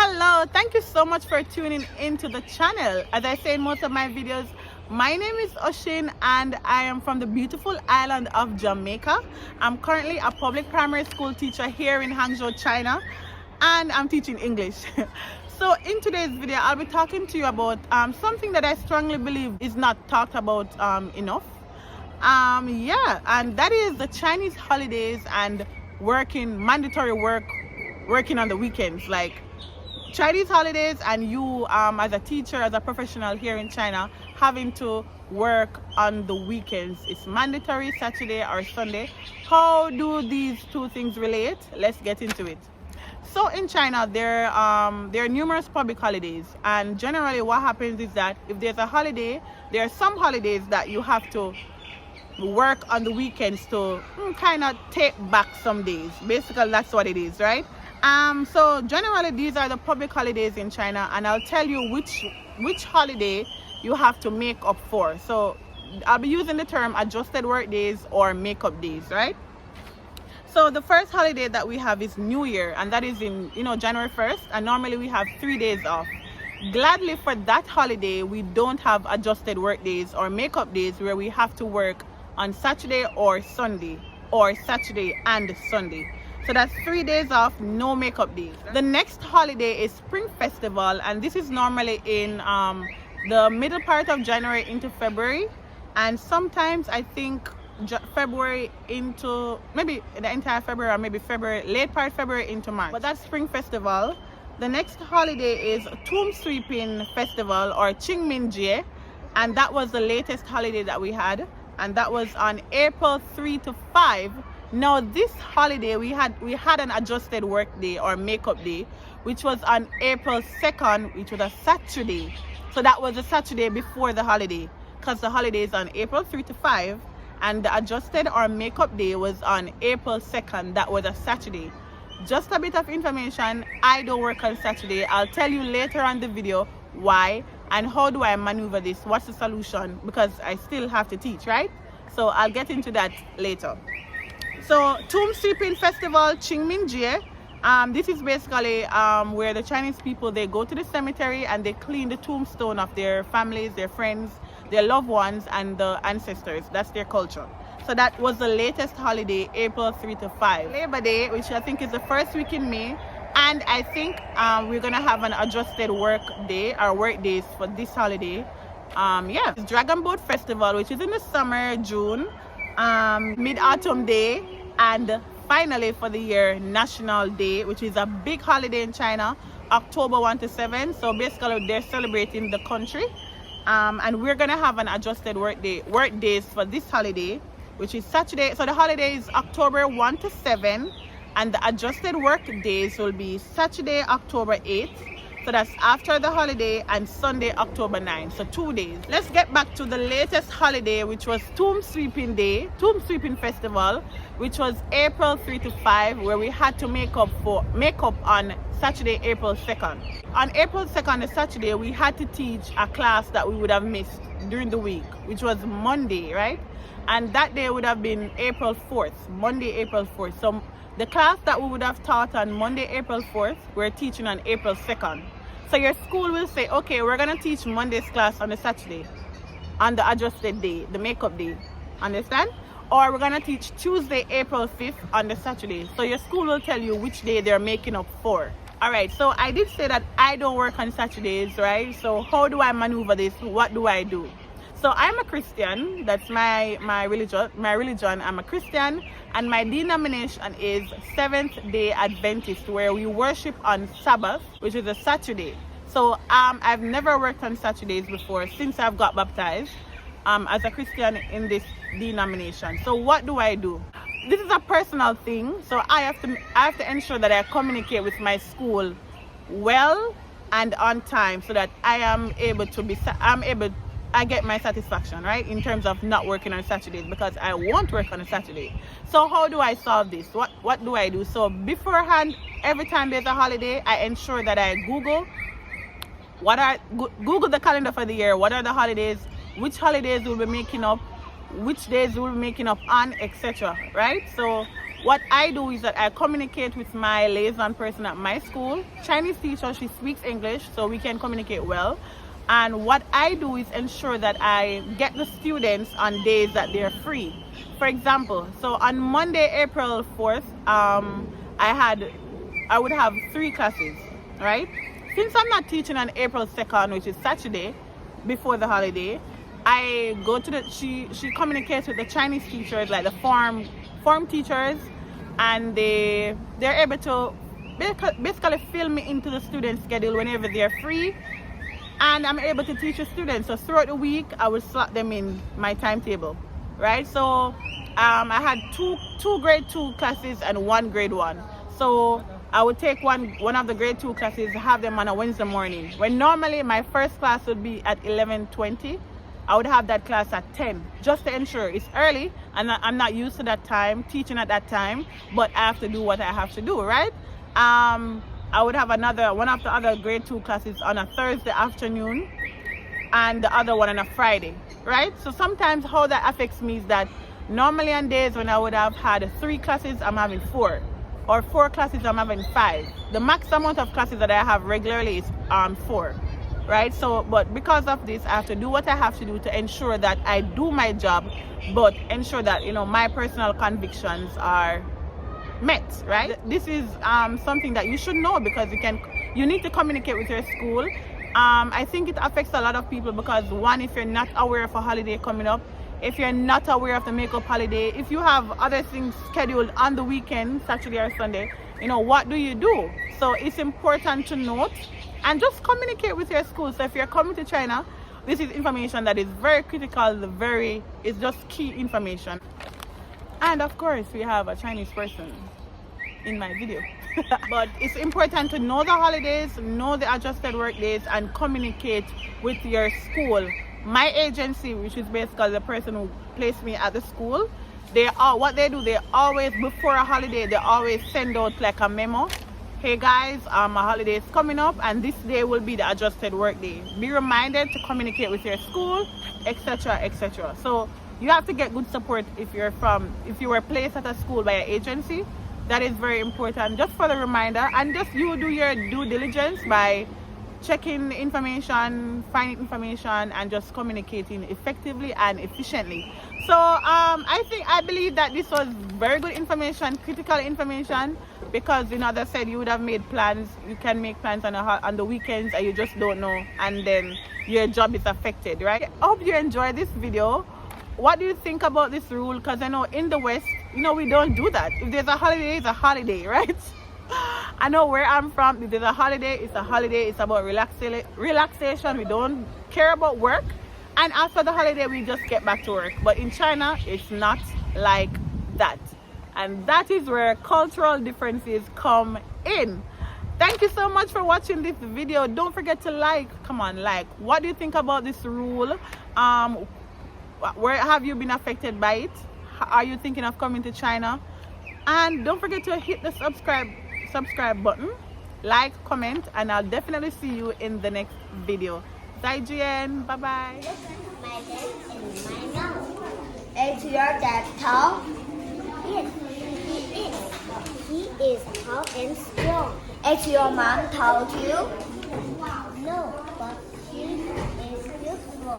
Hello, thank you so much for tuning into the channel. As I say in most of my videos, my name is Oshin and I am from the beautiful island of Jamaica. I'm currently a public primary school teacher here in Hangzhou, China, and I'm teaching English. So in today's video, I'll be talking to you about something that I strongly believe is not talked about enough. And that is the Chinese holidays and mandatory working on the weekends. Like Chinese holidays and you as a teacher, as a professional here in China, having to work on the weekends. It's mandatory, Saturday or Sunday. How do these two things relate? Let's get into it. So in China, there are numerous public holidays, and generally what happens is that if there's a holiday, there are some holidays that you have to work on the weekends to kind of take back some days. Basically, that's what it is, right? So generally these are the public holidays in China, and I'll tell you which holiday you have to make up for. So I'll be using the term adjusted work days or makeup days, right? So the first holiday that we have is New Year, and that is in January 1st, and normally we have 3 days off. Gladly for that holiday, we don't have adjusted work days or makeup days where we have to work on Saturday or Sunday, or Saturday and Sunday. So that's 3 days off, no makeup days. The next holiday is Spring Festival, and this is normally in the middle part of January into February, and sometimes I think February into maybe the entire February, or maybe late part February into March. But that's Spring Festival. The next holiday is Tomb Sweeping Festival, or Qingmingjie, and that was the latest holiday that we had, and that was on April 3 to 5. Now this holiday we had an adjusted work day or makeup day, which was on April 2nd, which was a Saturday. So that was a Saturday before the holiday, because the holiday is on April 3 to 5, and the adjusted or makeup day was on April 2nd. That was a Saturday. Just a bit of information, I don't work on Saturday. I'll tell you later on the video why and how do I maneuver this, what's the solution, because I still have to teach, right? So I'll get into that later. So Tomb Sweeping Festival, Qingmingjie, this is basically where the Chinese people, they go to the cemetery and they clean the tombstone of their families, their friends, their loved ones, and the ancestors. That's their culture. So that was the latest holiday, April 3 to 5. Labor Day, which I think is the first week in May, and I think we're gonna have an adjusted work day or work days for this holiday. It's Dragon Boat Festival, which is in the summer, June, Mid-Autumn Day, and finally for the year, National Day, which is a big holiday in China, October 1 to 7. So basically they're celebrating the country, and we're gonna have an adjusted work days for this holiday, which is Saturday. So the holiday is October 1 to 7, and the adjusted work days will be Saturday, October 8th. So that's after the holiday, and Sunday, October 9th. So 2 days. Let's get back to the latest holiday, which was Tomb Sweeping Festival, which was April 3 to 5, where we had to make up on Saturday, April 2nd. On April 2nd, the Saturday, we had to teach a class that we would have missed during the week, which was Monday, right? And that day would have been April 4th, Monday, April 4th. So the class that we would have taught on Monday, April 4th, we're teaching on April 2nd. So your school will say, okay, we're gonna teach Monday's class on the Saturday, on the adjusted day, the makeup day, understand? Or we're gonna teach Tuesday, April 5th on the Saturday. So your school will tell you which day they're making up for. All right, so I did say that I don't work on Saturdays, right? So how do I maneuver this? What do I do? So I'm a Christian. That's my religion. I'm a Christian, and my denomination is Seventh-day Adventist, where we worship on Sabbath, which is a Saturday. So I've never worked on Saturdays before since I've got baptized as a Christian in this denomination. So what do I do? This is a personal thing, so I have to ensure that I communicate with my school well and on time, so that I get my satisfaction, right, in terms of not working on Saturdays, because I won't work on a Saturday. So how do I solve this? What do I do? So beforehand, every time there's a holiday, I ensure that I Google the calendar for the year. What are the holidays? Which holidays we'll be making up? Which days we'll be making up on, etc. Right? So what I do is that I communicate with my liaison person at my school. Chinese teacher, she speaks English, so we can communicate well. And what I do is ensure that I get the students on days that they're free. For example, so on Monday, April 4th, I would have 3 classes, right? Since I'm not teaching on April 2nd, which is Saturday, before the holiday, I go to she communicates with the Chinese teachers, like the form teachers, and they're able to basically fill me into the student schedule whenever they're free, and I'm able to teach the students. So throughout the week, I will slot them in my timetable, right? So I had two grade 2 classes and 1 grade 1. So I would take one of the grade 2 classes, have them on a Wednesday morning. When normally my first class would be at 11:20, I would have that class at 10, just to ensure it's early and I'm not used to that time, teaching at that time, but I have to do what I have to do, right? I would have one of the other grade 2 classes on a Thursday afternoon and the other one on a Friday, right? So sometimes how that affects me is that normally on days when I would have had 3 classes, I'm having 4. Or 4 classes, I'm having 5. The max amount of classes that I have regularly is 4, right? So, but because of this, I have to do what I have to do to ensure that I do my job, but ensure that, you know, my personal convictions are met, right? This is something that you should know, because you need to communicate with your school. I think it affects a lot of people because, one, if you're not aware of a holiday coming up, if you're not aware of the makeup holiday, if you have other things scheduled on the weekend, Saturday or Sunday, you know, what do you do? So it's important to note and just communicate with your school. So if you're coming to China, this is information that is very critical, it's just key information. And of course, we have a Chinese person in my video. But it's important to know the holidays, know the adjusted work days, and communicate with your school. My agency, which is basically the person who placed me at the school, they always, before a holiday, they always send out like a memo. Hey guys, a holiday is coming up and this day will be the adjusted work day. Be reminded to communicate with your school, etc., etc. So you have to get good support if you were placed at a school by an agency. That is very important, just for the reminder, and just you do your due diligence by checking information, finding information, and just communicating effectively and efficiently. So I believe that this was very good information, critical information, because, you know, as I said, you would have made plans. You can make plans on the weekends and you just don't know, and then your job is affected, right? I hope you enjoyed this video. What do you think about this rule? Because I know in the West, you know, we don't do that. If there's a holiday, it's a holiday, right? I know where I'm from, if there's a holiday, it's a holiday. It's about relaxation. We don't care about work. And after the holiday, we just get back to work. But in China, it's not like that. And that is where cultural differences come in. Thank you so much for watching this video. Don't forget to like. Come on, like. What do you think about this rule? Where have you been affected by it? Are you thinking of coming to China? And don't forget to hit the subscribe button, like, comment, and I'll definitely see you in the next video. Zaijian, bye bye. My dad is my nose. Is your dad tall? Yes, he is. He is tall and strong. Is your mom tall too? No, but